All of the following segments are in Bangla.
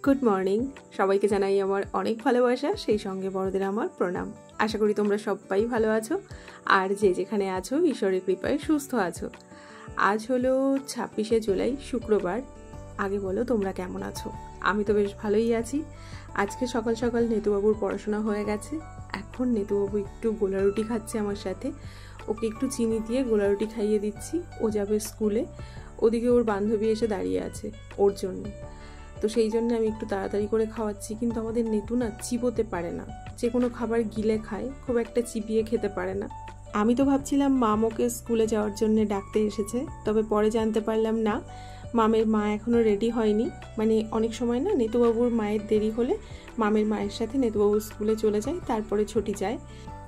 Good morning. সবাইকে জানাই আমার অনেক ভালোবাসা, সেই সঙ্গে বড়দের আমার প্রণাম। আশা করি তোমরা সবাই ভালো আছো, আর যে যেখানে আছো ঈশ্বরের কৃপায় সুস্থ আছো। আজ হলো 26শে জুলাই, শুক্রবার। আগে বলো তোমরা কেমন আছো? আমি তো বেশ ভালোই আছি। আজকে সকাল সকাল নেতুবাবুর পড়াশোনা হয়ে গেছে। এখন নেতুবাবু একটু গোলা রুটি খাচ্ছে আমার সাথে। ওকে একটু চিনি দিয়ে গোলা রুটি খাইয়ে দিচ্ছি। ও যাবে স্কুলে। ওদিকে ওর বান্ধবী এসে দাঁড়িয়ে আছে ওর জন্য, তো সেই জন্য আমি একটু তাড়াতাড়ি করে খাওয়াচ্ছি। কিন্তু আমাদের নেতু না চিবোতে পারে না, যে কোনো খাবার গিলে খায়, খুব একটা চিবিয়ে খেতে পারে না। আমি তো ভাবছিলাম মাম ওকে স্কুলে যাওয়ার জন্য ডাকতে এসেছে, তবে পরে জানতে পারলাম না, মামের মা এখনও রেডি হয়নি। মানে অনেক সময় না নেতুবাবুর মায়ের দেরি হলে মামের মায়ের সাথে নেতুবাবু স্কুলে চলে যায়, তারপরে ছুটি যায়।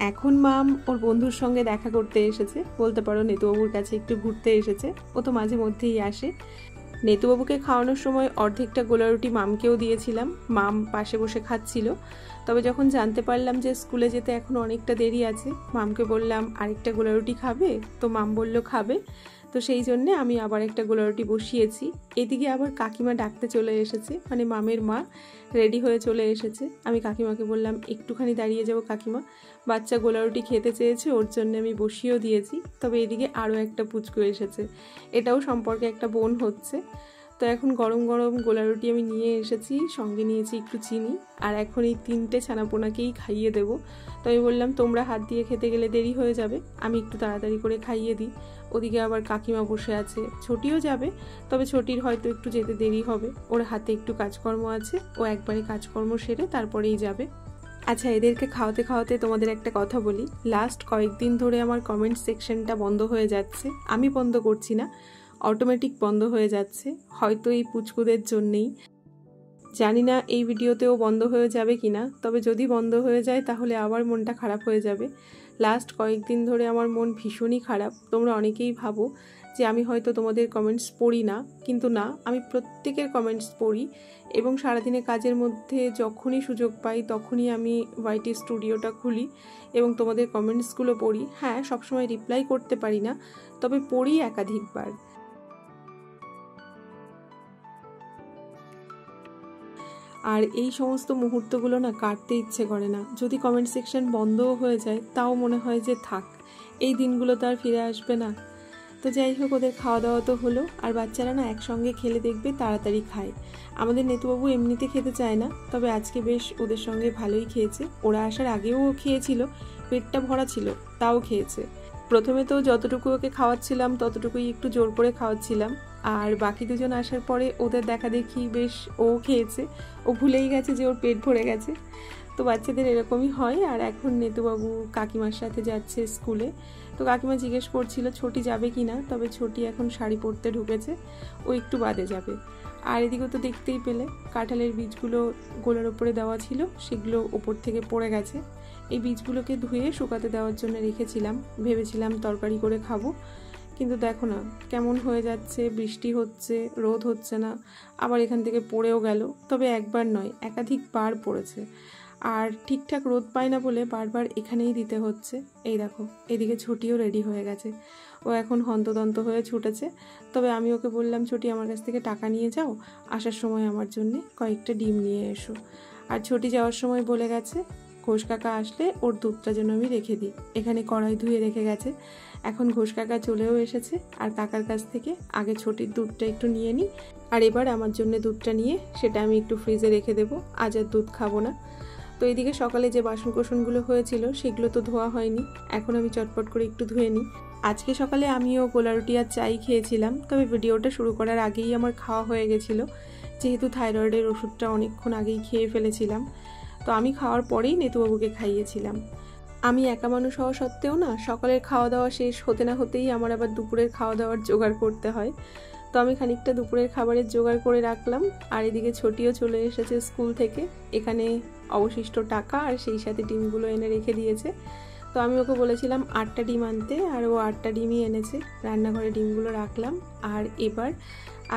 এখন মাম ওর বন্ধুর সঙ্গে দেখা করতে এসেছে, বলতে পারো নেতুবাবুর কাছে একটু ঘুরতে এসেছে। ও তো মাঝে মধ্যেই আসে। নেতুবাবুকে খাওয়ানোর সময় অর্ধেকটা গোলা রুটি মামকেও দিয়েছিলাম, মাম পাশে বসে খাচ্ছিল। তবে যখন জানতে পারলাম যে স্কুলে যেতে এখন অনেকটা দেরি আছে, মামকে বললাম আরেকটা গোলা রুটি খাবে? তো মাম বলল খাবে। তো সেই জন্যে আমি আবার একটা গোলা রুটি বসিয়েছি। এদিকে আবার কাকিমা ডাকতে চলে এসেছে, মানে মামের মা রেডি হয়ে চলে এসেছে। আমি কাকিমাকে বললাম একটুখানি দাঁড়িয়ে যাবো কাকিমা, বাচ্চা গোলা রুটি খেতে চেয়েছে, ওর জন্য আমি বসিয়েও দিয়েছি। তবে এদিকে আরও একটা পুচকু এসেছে, এটাও সম্পর্কে একটা বোন হচ্ছে। তো এখন গরম গরম গোলা রুটি আমি নিয়ে এসেছি, সঙ্গে নিয়েছি একটু চিনি, আর এখন এই 3টে ছানাপোনাকেই খাইয়ে দেবো। তো আমি বললাম তোমরা হাত দিয়ে খেতে গেলে দেরি হয়ে যাবে, আমি একটু তাড়াতাড়ি করে খাইয়ে দিই। ওদিকে আবার কাকিমা বসে আছে, ছোটিও যাবে, তবে ছোটির হয়তো একটু যেতে দেরি হবে, ওর হাতে একটু কাজকর্ম আছে, ও একবারে কাজকর্ম সেরে তারপরেই যাবে। আচ্ছা, এদেরকে খাওয়াতে খাওয়াতে তোমাদের একটা কথা বলি। লাস্ট কয়েকদিন ধরে আমার কমেন্ট সেকশনটা বন্ধ হয়ে যাচ্ছে। আমি বন্ধ করছি না, অটোমেটিক বন্ধ হয়ে যাচ্ছে, হয়তো এই পুচকুদের জন্যেই। জানি না এই ভিডিওতেও বন্ধ হয়ে যাবে কিনা, তবে যদি বন্ধ হয়ে যায় তাহলে আবার মনটা খারাপ হয়ে যাবে। লাস্ট কয়েকদিন ধরে আমার মন ভীষণই খারাপ। তোমরা অনেকেই ভাবো যে আমি হয়তো তোমাদের কমেন্টস পড়ি না, কিন্তু না, আমি প্রত্যেকের কমেন্টস পড়ি, এবং সারাদিনে কাজের মধ্যে যখনই সুযোগ পাই তখনই আমি ওয়াইটি স্টুডিওটা খুলি এবং তোমাদের কমেন্টসগুলো পড়ি। হ্যাঁ, সবসময় রিপ্লাই করতে পারি না, তবে পড়ি একাধিকবার। আর এই সমস্ত মুহূর্তগুলো না কাটতে ইচ্ছে করে না। যদি কমেন্ট সেকশন বন্ধও হয়ে যায় তাও মনে হয় যে থাক, এই দিনগুলো তো আর ফিরে আসবে না। তো যাই হোক, ওদের খাওয়া দাওয়া তো হলো, আর বাচ্চারা না একসঙ্গে খেলে দেখবে তাড়াতাড়ি খায়। আমাদের নেতুবাবু এমনিতে খেতে চায় না, তবে আজকে বেশ ওদের সঙ্গে ভালোই খেয়েছে। ওরা আসার আগেও খেয়েছিল, পেটটা ভরা ছিল, তাও খেয়েছে। প্রথমে তো যতটুকু ওকে খাওয়াচ্ছিলাম ততটুকুই একটু জোর করে খাওয়াচ্ছিলাম, আর বাকি দুজন আসার পরে ওদের দেখা দেখি বেশ ও খেয়েছে। ও ভুলেই গেছে যে ওর পেট ভরে গেছে। তো বাচ্চাদের এরকমই হয়। আর এখন নেতুবাবু কাকিমার সাথে যাচ্ছে স্কুলে। তো কাকিমা জিজ্ঞেস করছিল ছোটি যাবে কি না, তবে ছোটি এখন শাড়ি পরতে ঢুকেছে, ও একটু বাদে যাবে। আর এদিকে তো দেখতেই পেলে কাঁঠালের বীজগুলো গোলার ওপরে দেওয়া ছিল, সেগুলো ওপর থেকে পড়ে গেছে। এই বীজগুলোকে ধুয়ে শুকাতে দেওয়ার জন্য রেখেছিলাম, ভেবেছিলাম তরকারি করে খাবো। কিন্তু দেখো না কেমন হয়ে যাচ্ছে, বৃষ্টি হচ্ছে, রোদ হচ্ছে না, আবার এখান থেকে পড়েও গেল। তবে একবার নয়, একাধিকবার পড়েছে, আর ঠিকঠাক রোদ পায় না বলে বারবার এখানেই দিতে হচ্ছে। এই দেখো, এদিকে ছুটিও রেডি হয়ে গেছে, ও এখন হন্তদন্ত হয়ে ছুটেছে। তবে আমি ওকে বললাম ছুটি আমার কাছ থেকে টাকা নিয়ে যাও, আসার সময় আমার জন্য কয়েকটা ডিম নিয়ে এসো। আর ছুটি যাওয়ার সময় বলে গেছে ঘোষ কাকা আসলে ওর দুধটা যেন আমি রেখে দিই। এখানে কড়াই ধুয়ে রেখে গেছে। এখন ঘোষ কাকা চলেও এসেছে, আর কাকার কাছ থেকে আগে ছোটির দুধটা একটু নিয়ে নিই, আর এবার আমার জন্য দুধটা নিয়ে সেটা আমি একটু ফ্রিজে রেখে দেবো, আজ আর দুধ খাবো না। তো এদিকে সকালে যে বাসন কোসনগুলো হয়েছিল সেগুলো তো ধোয়া হয়নি, এখন আমি চটপট করে একটু ধুয়ে নিই। আজকে সকালে আমিও গোলা রুটি আর চাই খেয়েছিলাম, তবে ভিডিওটা শুরু করার আগেই আমার খাওয়া হয়ে গেছিলো, যেহেতু থাইরয়েডের ওষুধটা অনেকক্ষণ আগেই খেয়ে ফেলেছিলাম। তো আমি খাওয়ার পরেই নেতুবাবুকে খাইয়েছিলাম। আমি একা মানুষ হওয়া সত্ত্বেও না সকালের খাওয়া দাওয়া শেষ হতে না হতেই আমার আবার দুপুরের খাওয়া দাওয়ার জোগাড় করতে হয়। তো আমি খানিকটা দুপুরের খাবারের জোগাড় করে রাখলাম, আর এদিকে ছোটিও চলে এসেছে স্কুল থেকে। এখানে অবশিষ্ট টাকা আর সেই সাথে ডিমগুলো এনে রেখে দিয়েছে। তো আমি ওকে বলেছিলাম 8টা ডিম আনতে, আর ও 8টা ডিমই এনেছে। রান্নাঘরে ডিমগুলো রাখলাম, আর এবার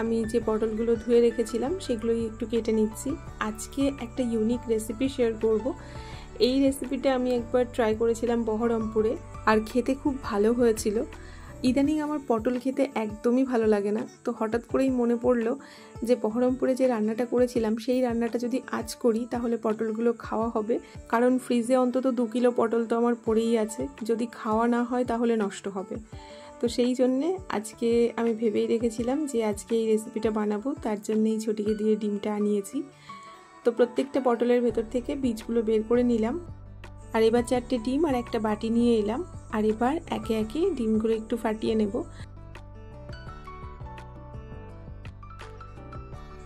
আমি যে পটলগুলো ধুয়ে রেখেছিলাম সেগুলোই একটু কেটে নিচ্ছি। আজকে একটা ইউনিক রেসিপি শেয়ার করব। এই রেসিপিটা আমি একবার ট্রাই করেছিলাম বহরমপুরে, আর খেতে খুব ভালো হয়েছিল। ইদানিং আমার পটল খেতে একদমই ভালো লাগে না, তো হঠাৎ করেই মনে পড়লো যে বহরমপুরে যে রান্নাটা করেছিলাম সেই রান্নাটা যদি আজ করি তাহলে পটলগুলো খাওয়া হবে। কারণ ফ্রিজে অন্তত 2 কিলো পটল তো আমার পড়েই আছে, যদি খাওয়া না হয় তাহলে নষ্ট হবে। তো সেই জন্যে আজকে আমি ভেবেই রেখেছিলাম যে আজকে এই রেসিপিটা বানাবো, তার জন্যই ছোটিকে দিয়ে ডিমটা আনিয়েছি। তো প্রত্যেকটা পটলের ভেতর থেকে বীজগুলো বের করে নিলাম। আর এবার 4টে ডিম আর একটা বাটি নিয়ে এলাম। আর এবার একে একে ডিমগুলো একটু ফাটিয়ে নেব।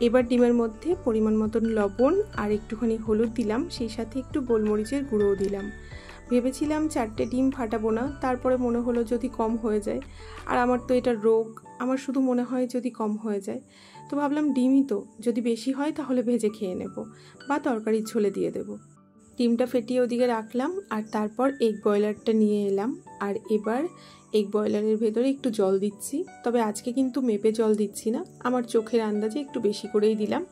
এবার ডিমের মধ্যে পরিমাণ মতন লবণ আর একটুখানি হলুদ দিলাম, সেই সাথে একটু গোলমরিচের গুঁড়োও দিলাম। ভেবেছিলাম 4টে ডিম ফাটাবো না, তারপরে মনে হলো যদি কম হয়ে যায়, আর আমার তো এটা রোগ, আমার শুধু মনে হয় যদি কম হয়ে যায়। তো ভাবলাম ডিমই তো, যদি বেশি হয় তাহলে ভেজে খেয়ে নেব বা তরকারির ঝোলে দিয়ে দেব। ডিমটা ফেটিয়ে ওদিকে রাখলাম আর তারপর এগ বয়লারটা নিয়ে এলাম। আর এবার এগ বয়লারের ভেতরে একটু জল দিচ্ছি, তবে আজকে কিন্তু মেপে জল দিচ্ছি না, আমার চোখের আন্দাজে একটু বেশি করেই দিলাম।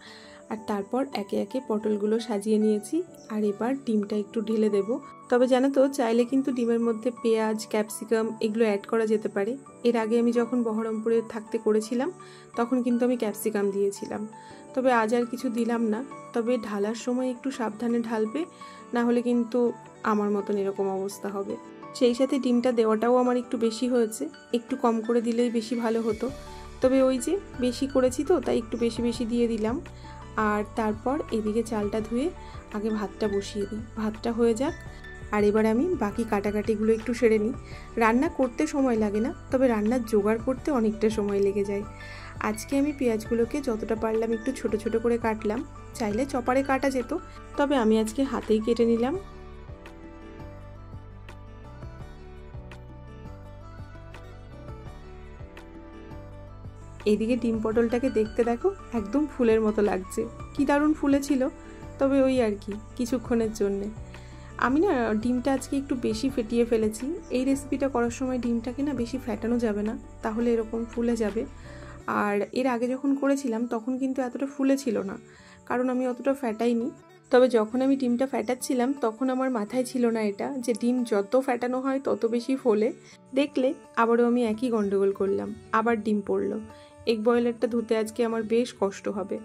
আর তারপর একে একে পটলগুলো সাজিয়ে নিয়েছি। আর এবার ডিমটা একটু ঢেলে দেব। তবে জানো তো, চাইলে কিন্তু ডিমের মধ্যে পেঁয়াজ, ক্যাপসিকাম এগুলো অ্যাড করা যেতে পারে। এর আগে আমি যখন বহরমপুরে থাকতে করেছিলাম তখন কিন্তু আমি ক্যাপসিকাম দিয়েছিলাম, তবে আজ আর কিছু দিলাম না। তবে ঢালার সময় একটু সাবধানে ঢালবে, না হলে কিন্তু আমার মতন এরকম অবস্থা হবে। সেই সাথে ডিমটা দেওয়াটাও আমার একটু বেশি হয়েছে, একটু কম করে দিলেই বেশি ভালো হতো। তবে ওই যে বেশি করেছি তো, তাই একটু বেশি বেশি দিয়ে দিলাম। আর তারপর এদিকে চালটা ধুয়ে আগে ভাতটা বসিয়ে দিই, ভাতটা হয়ে যাক। আর এবার আমি বাকি কাটাকাটিগুলো একটু সেরে নিই। রান্না করতে সময় লাগে না, তবে রান্নার জোগাড় করতে অনেকটা সময় লেগে যায়। আজকে আমি পেঁয়াজগুলোকে যতটা পারলাম একটু ছোট ছোট করে কাটলাম, চাইলে চপারে কাটা যেত, তবে আমি আজকে হাতেই কেটে নিলাম। এইদিকে ডিম পটলটাকে দেখতে দেখো, একদম ফুলের মতো লাগছে, কি দারুণ ফুলেছিল। তবে ওই আর কি, কিছুক্ষণের জন্যে। আমি না ডিমটা আজকে একটু বেশি ফেটিয়ে ফেলেছি। এই রেসিপিটা করার সময় ডিমটাকে না বেশি ফেটানো যাবে না, তাহলে এরকম ফুলে যাবে। আর এর আগে যখন করেছিলাম তখন কিন্তু এতটা ফুলে ছিল না, কারণ আমি অতটা ফ্যাটাইনি। তবে যখন আমি ডিমটা ফ্যাটাচ্ছিলাম তখন আমার মাথায় ছিল না এটা, যে ডিম যত ফ্যাটানো হয় তত বেশি ফোলে। দেখলে আবারও আমি একই গন্ডগোল করলাম, আবার ডিম পড়লো। এগ বয়লারটা ধুতে আজকে আমার বেশ কষ্ট হবে।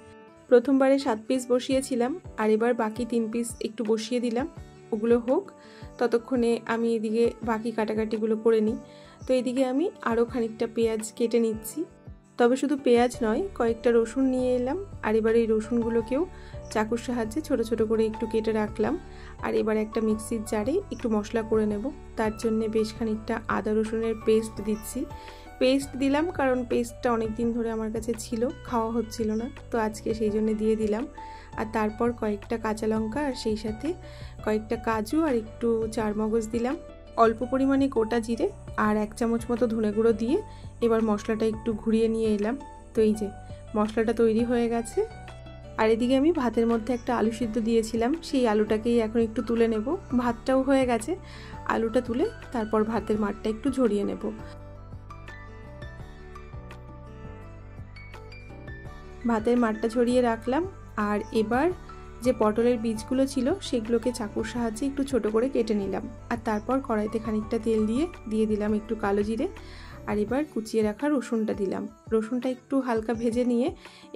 প্রথমবারে 7 পিস বসিয়েছিলাম, আর এবার বাকি 3 পিস একটু বসিয়ে দিলাম, ওগুলো হোক। ততক্ষণে আমি এদিকে বাকি কাটাকাটিগুলো করে নিই। তো এদিকে আমি আরও খানিকটা পেঁয়াজ কেটে নিচ্ছি। তবে শুধু পেঁয়াজ নয়, কয়েকটা রসুন নিয়ে এলাম। আর এবার এই রসুনগুলোকেও চাকুর সাহায্যে ছোট ছোট করে একটু কেটে রাখলাম। আর এবার একটা মিক্সির জারে একটু মশলা করে নেব, তার জন্য বেশ খানিকটা আদা রসুনের পেস্ট দিচ্ছি। পেস্ট দিলাম কারণ পেস্টটা অনেক দিন ধরে আমার কাছে ছিল, খাওয়া হচ্ছিল না, তো আজকে সেই জন্য দিয়ে দিলাম। আর তারপর কয়েকটা কাঁচা লঙ্কা আর সেই সাথে কয়েকটা কাজু আর একটু চারমগজ দিলাম। অল্প পরিমাণে গোটা জিরে আর 1 চামচ মতো ধনে গুঁড়ো দিয়ে এবার মশলাটা একটু ঘুরিয়ে নিয়ে এলাম। তো এই যে মশলাটা তৈরি হয়ে গেছে। আর এদিকে আমি ভাতের মধ্যে একটা আলু সিদ্ধ দিয়েছিলাম, সেই আলুটাকেই এখন একটু তুলে নেব। ভাতটাও হয়ে গেছে, আলুটা তুলে তারপর ভাতের মাঠটা একটু ঝরিয়ে নেব। ভাতের মাঠটা ছড়িয়ে রাখলাম। আর এবার যে পটলের বীজগুলো ছিল সেগুলোকে চাকুর সাহায্যে একটু ছোট করে কেটে নিলাম। আর তারপর কড়াইতে খানিকটা তেল দিয়ে দিলাম একটু কালো জিরে। আর এবার কুচিয়ে রাখা রসুনটা দিলাম। রসুনটা একটু হালকা ভেজে নিয়ে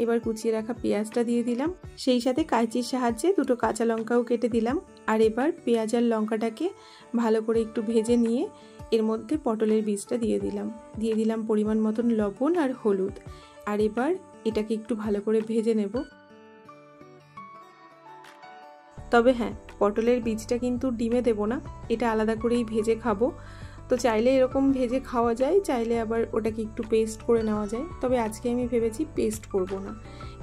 এবার কুচিয়ে রাখা পেঁয়াজটা দিয়ে দিলাম, সেই সাথে কাঁচির সাহায্যে 2টো কাঁচা লঙ্কাও কেটে দিলাম। আর এবার পেঁয়াজ আর লঙ্কাটাকে ভালো করে একটু ভেজে নিয়ে এর মধ্যে পটলের বীজটা দিয়ে দিলাম পরিমাণ মতন লবণ আর হলুদ। আর এবার এটাকে একটু ভালো করে ভেজে নেব। তবে হ্যাঁ, পটলের বীজটা কিন্তু ডিমে দেব না, এটা আলাদা করেই ভেজে খাবো। তো চাইলে এরকম ভেজে খাওয়া যায়, চাইলে আবার ওটাকে একটু পেস্ট করে নেওয়া যায়। তবে আজকে আমি ভেবেছি পেস্ট করব না,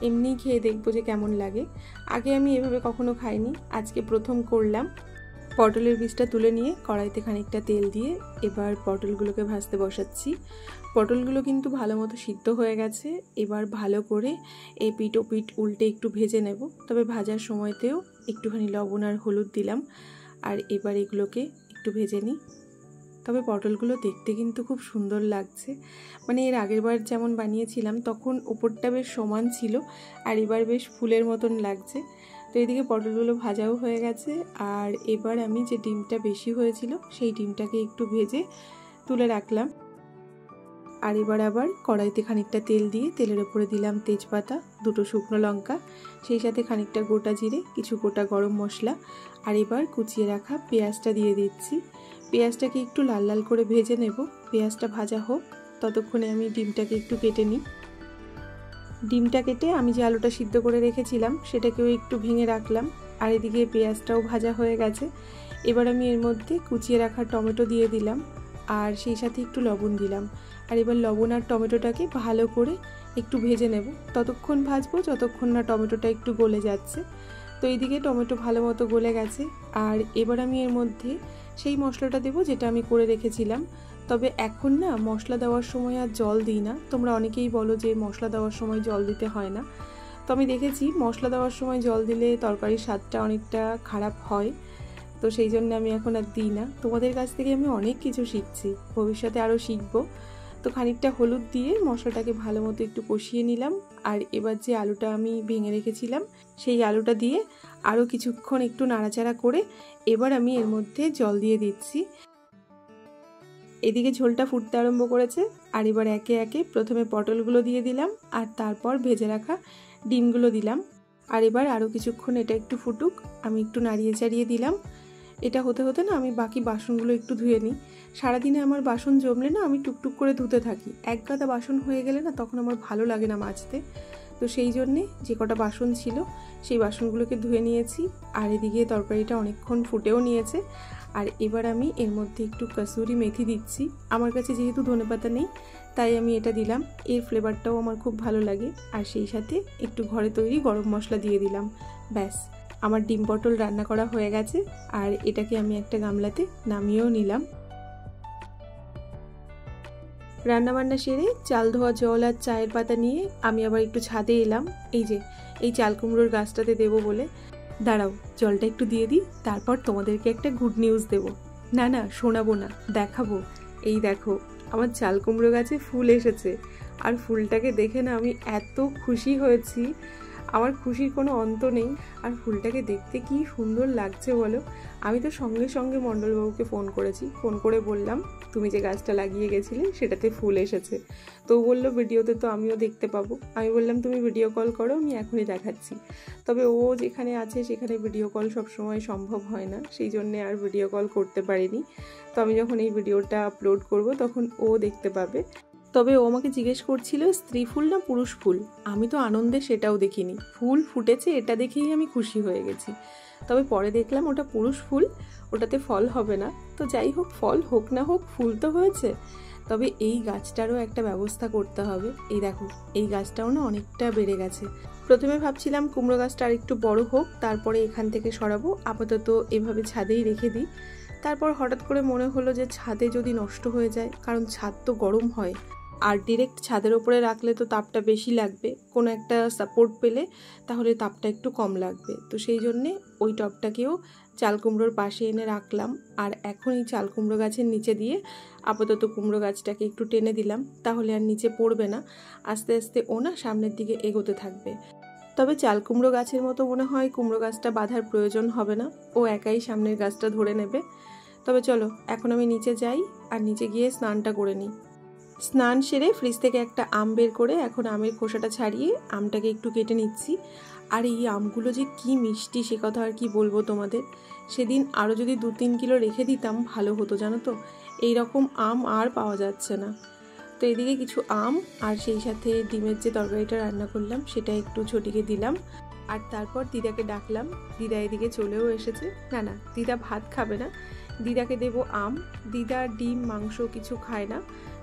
এমনিই খেয়ে দেখবো যে কেমন লাগে। আগে আমি এভাবে কখনো খাইনি, আজকে প্রথম করলাম। পটলের বীজটা তুলে নিয়ে কড়াইতে খানিকটা তেল দিয়ে এবার পটলগুলোকে ভাজতে বসাচ্ছি। পটলগুলো কিন্তু ভালো মতো সিদ্ধ হয়ে গেছে। এবার ভালো করে এই পিঠ ও পিঠ উল্টে একটু ভেজে নেব। তবে ভাজার সময়তেও একটুখানি লবণ আর হলুদ দিলাম। আর এবার এগুলোকে একটু ভেজে নিই। তবে পটলগুলো দেখতে কিন্তু খুব সুন্দর লাগছে, মানে এর আগের বার যেমন বানিয়েছিলাম তখন উপরটা বেশ সমান ছিল, আর এবার বেশ ফুলের মতন লাগছে। তো এদিকে পটলগুলো ভাজাও হয়ে গেছে। আর এবার আমি যে ডিমটা বেশি হয়েছিল সেই ডিমটাকে একটু ভেজে তুলে রাখলাম। আর এবার আবার কড়াইতে খানিকটা তেল দিয়ে তেলের উপরে দিলাম তেজপাতা, 2টো শুকনো লঙ্কা, সেই সাথে খানিকটা গোটা জিরে, কিছু গোটা গরম মশলা। আর এবার কুচিয়ে রাখা পেঁয়াজটা দিয়ে দিচ্ছি। পেঁয়াজটাকে একটু লাল লাল করে ভেজে নেব। পেঁয়াজটা ভাজা হোক ততক্ষণে আমি ডিমটাকে একটু কেটে নিই। ডিমটা কেটে আমি যে আলুটা সিদ্ধ করে রেখেছিলাম সেটাকেও একটু ভেঙে রাখলাম। আর এদিকে পেঁয়াজটাও ভাজা হয়ে গেছে। এবার আমি এর মধ্যে কুচিয়ে রাখা টমেটো দিয়ে দিলাম আর সেই সাথে একটু লবণ দিলাম। আর এবার লবণ আর টমেটোটাকে ভালো করে একটু ভেজে নেব। ততক্ষণ ভাজবো যতক্ষণ না টমেটোটা একটু গলে যাচ্ছে। তো এইদিকে টমেটো ভালো মতো গলে গেছে। আর এবার আমি এর মধ্যে সেই মশলাটা দেবো যেটা আমি করে রেখেছিলাম। তবে এখন না মশলা দেওয়ার সময় আর জল দিই না। তোমরা অনেকেই বলো যে মশলা দেওয়ার সময় জল দিতে হয় না। তো আমি দেখেছি মশলা দেওয়ার সময় জল দিলে তরকারির স্বাদটা অনেকটা খারাপ হয়। তো সেই জন্য আমি এখন আর দিই না। তোমাদের কাছ থেকে আমি অনেক কিছু শিখছি, ভবিষ্যতে আরও শিখবো। তো খানিকটা হলুদ দিয়ে মশলাটাকে ভালো মতো একটু কষিয়ে নিলাম। আর এবার যে আলুটা আমি ভেঙে রেখেছিলাম সেই আলুটা দিয়ে আরও কিছুক্ষণ একটু নাড়াচাড়া করে এবার আমি এর মধ্যে জল দিয়ে দিচ্ছি। এদিকে ঝোলটা ফুটতে আরম্ভ করেছে। আর এবার একে একে প্রথমে পটলগুলো দিয়ে দিলাম আর তারপর ভেজে রাখা ডিমগুলো দিলাম। আর এবার আরও কিছুক্ষণ এটা একটু ফুটুক, আমি একটু নাড়িয়ে চাড়িয়ে দিলাম। এটা হতে হতে না আমি বাকি বাসনগুলো একটু ধুয়ে নিই। সারাদিনে আমার বাসন জমলে না আমি টুকটুক করে ধুতে থাকি। এক গাদা বাসন হয়ে গেলে না তখন আমার ভালো লাগে না মাজতে। তো সেই জন্যে যে কটা বাসন ছিল সেই বাসনগুলোকে ধুয়ে নিয়েছি। আর এদিকে তরকারিটা অনেকক্ষণ ফুটেও নিয়েছে। আর এবার আমি এর মধ্যে একটু কসুরি মেথি দিচ্ছি। আমার কাছে যেহেতু ধনেপাতা নেই তাই আমি এটা দিলাম। এর ফ্লেভারটাও আমার খুব ভালো লাগে। আর সেই সাথে একটু ঘরে তৈরি গরম মশলা দিয়ে দিলাম। ব্যাস, আমার ডিম পটল রান্না করা হয়ে গেছে। আর এটাকে আমি একটা গামলাতে নামিয়েও নিলাম। রান্নাবান্না সেরে চাল ধোয়া জল আর চায়ের পাতা নিয়ে আমি আবার একটু ছাদে এলাম। এই চাল কুমড়োর গাছটাতে দেবো বলে। দাঁড়াও, জলটা একটু দিয়ে দিই, তারপর তোমাদেরকে একটা গুড নিউজ দেবো। না শোনাবো না, দেখাবো। এই দেখো, আমার চাল কুমড়ো গাছে ফুল এসেছে। আর ফুলটাকে দেখে না আমি এত খুশি হয়েছি, আমার খুশির কোনো অন্ত নেই। আর ফুলটাকে দেখতে কি সুন্দর লাগছে বলো। আমি তো সঙ্গে সঙ্গে মণ্ডলবাবুকে ফোন করেছি। ফোন করে বললাম তুমি যে গাছটা লাগিয়ে গেছিলে সেটাতে ফুল এসেছে। তো বললো ভিডিওতে তো আমিও দেখতে পাবো। আমি বললাম তুমি ভিডিও কল করো, আমি এখনই দেখাচ্ছি। তবে ও যেখানে আছে সেখানে ভিডিও কল সবসময় সম্ভব হয় না, সেই জন্যে আর ভিডিও কল করতে পারিনি। তো আমি যখন এই ভিডিওটা আপলোড করব তখন ও দেখতে পাবে। তবে ও আমাকে জিজ্ঞেস করছিল স্ত্রী ফুল না পুরুষ ফুল। আমি তো আনন্দে সেটাও দেখিনি। ফুল ফুটেছে এটা দেখেই আমি খুশি হয়ে গেছি। তবে পরে দেখলাম ওটা পুরুষ ফুল, ওটাতে ফল হবে না। তো যাই হোক, ফল হোক না হোক, ফুল তো হয়েছে। তবে এই গাছটারও একটা ব্যবস্থা করতে হবে। এই দেখো, এই গাছটাও না অনেকটা বেড়ে গেছে। প্রথমে ভাবছিলাম কুমড়ো গাছটা আর একটু বড় হোক, তারপরে এখান থেকে সরাবো। আপাতত এভাবে ছাদেই রেখে দিই। তারপর হঠাৎ করে মনে হলো যে ছাদে যদি নষ্ট হয়ে যায়, কারণ ছাদ তো গরম হয়, আর ডিরেক্ট ছাদের ওপরে রাখলে তো তাপটা বেশি লাগবে। কোনো একটা সাপোর্ট পেলে তাহলে তাপটা একটু কম লাগবে। তো সেই জন্যে ওই টবটাকেও চাল কুমড়োর পাশে এনে রাখলাম। আর এখন এই চাল কুমড়ো গাছের নিচে দিয়ে আপাতত কুমড়ো গাছটাকে একটু টেনে দিলাম, তাহলে আর নিচে পড়বে না। আস্তে আস্তে ও না সামনের দিকে এগোতে থাকবে। তবে চাল কুমড়ো গাছের মতো মনে হয় কুমড়ো গাছটা বাঁধার প্রয়োজন হবে না, ও একাই সামনের গাছটা ধরে নেবে। তবে চলো এখন আমি নিচে যাই আর নিচে গিয়ে স্নানটা করে নিই। স্নান সেরে ফ্রিজ থেকে একটা আম বের করে এখন আমের খোসাটা ছাড়িয়ে আমটাকে একটু কেটে নিচ্ছি। আর এই আমগুলো যে কি মিষ্টি সে কথা আর কি বলবো তোমাদের। সেদিন আরও যদি 2-3 কিলো রেখে দিতাম ভালো হতো, জানো তো। এই রকম আম আর পাওয়া যাচ্ছে না। তো এদিকে কিছু আম আর সেই সাথে ডিমের যে তরকারিটা রান্না করলাম সেটা একটু ছোটিকে দিলাম। আর তারপর দিদাকে ডাকলাম। দিদা এদিকে চলেও এসেছে। না, দিদা ভাত খাবে না, দিদাকে দেবো আম। দিদা ডিম মাংস কিছু খায় না,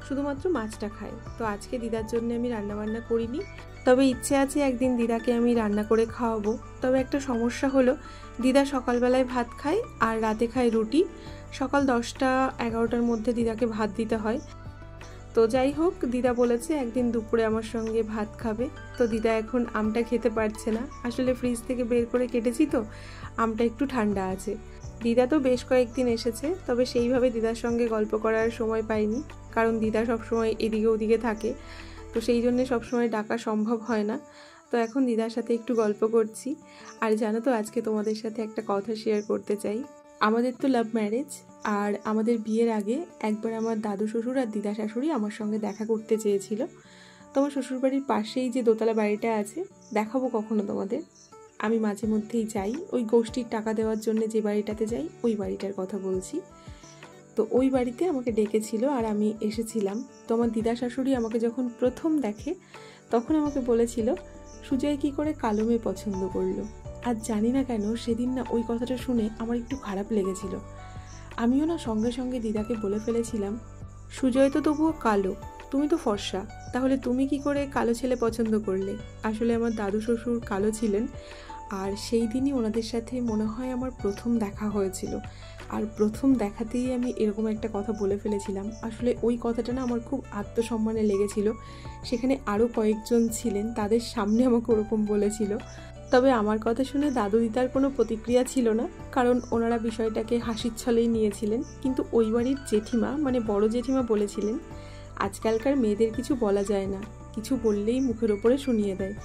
শুধুমাত্র মাছটা খায়। তো আজকে দিদার জন্য আমি রান্নাবান্না করিনি। তবে ইচ্ছে আছে একদিন দিদাকে আমি রান্না করে খাওয়াবো। তবে একটা সমস্যা হলো, দিদা সকালবেলায় ভাত খায় আর রাতে খায় রুটি। সকাল 10টা-11টার মধ্যে দিদাকে ভাত দিতে হয়। তো যাই হোক, দিদা বলেছে একদিন দুপুরে আমার সঙ্গে ভাত খাবে। তো দিদা এখন আমটা খেতে পারছে না, আসলে ফ্রিজ থেকে বের করে কেটেছি তো আমটা একটু ঠান্ডা আছে। দিদা তো বেশ কয়েকদিন এসেছে, তবে সেইভাবে দিদার সঙ্গে গল্প করার সময় পাইনি, কারণ দিদা সবসময় এদিকে ওদিকে থাকে। তো সেই জন্যে সবসময় ডাকা সম্ভব হয় না। তো এখন দিদার সাথে একটু গল্প করছি। আর জানো তো, আজকে তোমাদের সাথে একটা কথা শেয়ার করতে চাই। আমাদের তো লাভ ম্যারেজ, আর আমাদের বিয়ের আগে একবার আমার দাদু শ্বশুর আর দিদা শাশুড়ি আমার সঙ্গে দেখা করতে চেয়েছিল। তোমার শ্বশুরবাড়ির পাশেই যে দোতলা বাড়িটা আছে, দেখাবো কখনো তোমাদের। আমি মাঝে মধ্যেই যাই, ওই গোষ্ঠীর টাকা দেওয়ার জন্য যে বাড়িটাতে যাই ওই বাড়িটার কথা বলছি। তো ওই বাড়িতে আমাকে ডেকেছিল আর আমি এসেছিলাম। তো আমার দিদা শাশুড়ি আমাকে যখন প্রথম দেখে তখন আমাকে বলেছিল সুজয় কী করে কালো মেয়ে পছন্দ করলো। আর জানি না কেন সেদিন না ওই কথাটা শুনে আমার একটু খারাপ লেগেছিল। আমিও না সঙ্গে সঙ্গে দিদাকে বলে ফেলেছিলাম, সুজয় তো তবুও কালো, তুমি তো ফর্সা, তাহলে তুমি কি করে কালো ছেলে পছন্দ করলে। আসলে আমার দাদু শ্বশুর কালো ছিলেন, আর সেই দিনই ওনাদের সাথে মনে হয় আমার প্রথম দেখা হয়েছিল। আর প্রথম দেখাতেই আমি এরকম একটা কথা বলে ফেলেছিলাম। আসলে ওই কথাটা না আমার খুব আত্মসম্মানে লেগেছিল। সেখানে আরও কয়েকজন ছিলেন, তাদের সামনে আমাকে ওরকম বলেছিল। তবে আমার কথা শুনে দাদু দিদার কোনো প্রতিক্রিয়া ছিল না, কারণ ওনারা বিষয়টাকে হাসির ছলেই নিয়েছিলেন। কিন্তু ওই বাড়ির জেঠিমা, মানে বড় জেঠিমা বলেছিলেন, আজকালকার মেয়েদের কিছু বলা যায় না, কিছু বললেই মুখের ওপরে শুনিয়ে দেয়।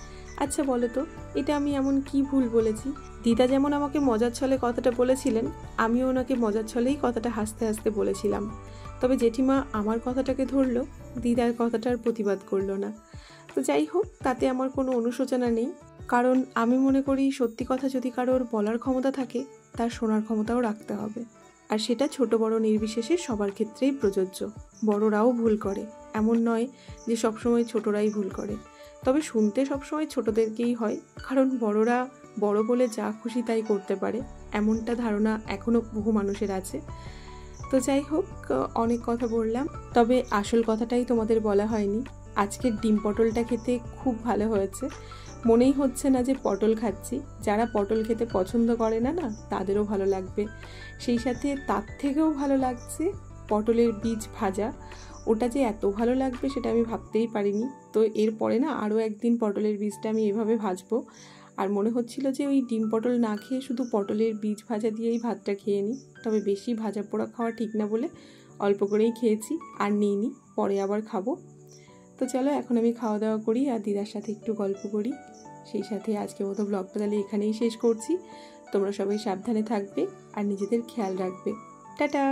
আচ্ছা বলো তো, এটা আমি এমন কি ভুল বলেছি? দিদা যেমন আমাকে মজার ছলে কথাটা বলেছিলেন, আমিও ওনাকে মজার ছলেই কথাটা হাসতে হাসতে বলেছিলাম। তবে জেঠিমা আমার কথাটাকে ধরলো, দিদার কথাটার প্রতিবাদ করলো না। তো যাই হোক, তাতে আমার কোনো অনুশোচনা নেই, কারণ আমি মনে করি সত্যি কথা যদি কারোর বলার ক্ষমতা থাকে, তার শোনার ক্ষমতাও রাখতে হবে। আর সেটা ছোট বড় নির্বিশেষে সবার ক্ষেত্রেই প্রযোজ্য। বড়রাও ভুল করে, এমন নয় যে সবসময় ছোটরাই ভুল করে। তবে শুনতে সবসময় ছোটদেরকেই হয়, কারণ বড়রা বড় বলে যা খুশি তাই করতে পারে, এমনটা ধারণা এখনও বহু মানুষের আছে। তো যাই হোক, অনেক কথা বললাম, তবে আসল কথাটাই তোমাদের বলা হয়নি। আজকের ডিম পটলটা খেতে খুব ভালো হয়েছে। মনেই হচ্ছে না যে পটল খাচ্ছি। যারা পটল খেতে পছন্দ করে না না, তাদেরও ভালো লাগবে। সেই সাথে তার থেকেও ভালো লাগছে পটলের বীজ ভাজা। ওটা যে এত ভালো লাগবে সেটা আমি ভাবতেই পারিনি। তো এরপরে না আরও একদিন পটলের বীজটা আমি এভাবে ভাজবো। আর মনে হচ্ছিল যে ওই ডিম পটল না খেয়ে শুধু পটলের বীজ ভাজা দিয়েই ভাতটা খেয়ে নিই। তবে বেশি ভাজা পোড়া খাওয়া ঠিক না বলে অল্প করেই খেয়েছি, আর নিইনি, পরে আবার খাবো। তো চলো এখন আমি খাওয়া দাওয়া করি আর দিদার সাথে একটু গল্প করি। সেই সাথে আজকের মতো ব্লগটা তাহলে এখানেই শেষ করছি। তোমরা সবাই সাবধানে থাকবে আর নিজেদের খেয়াল রাখবে। টাটা।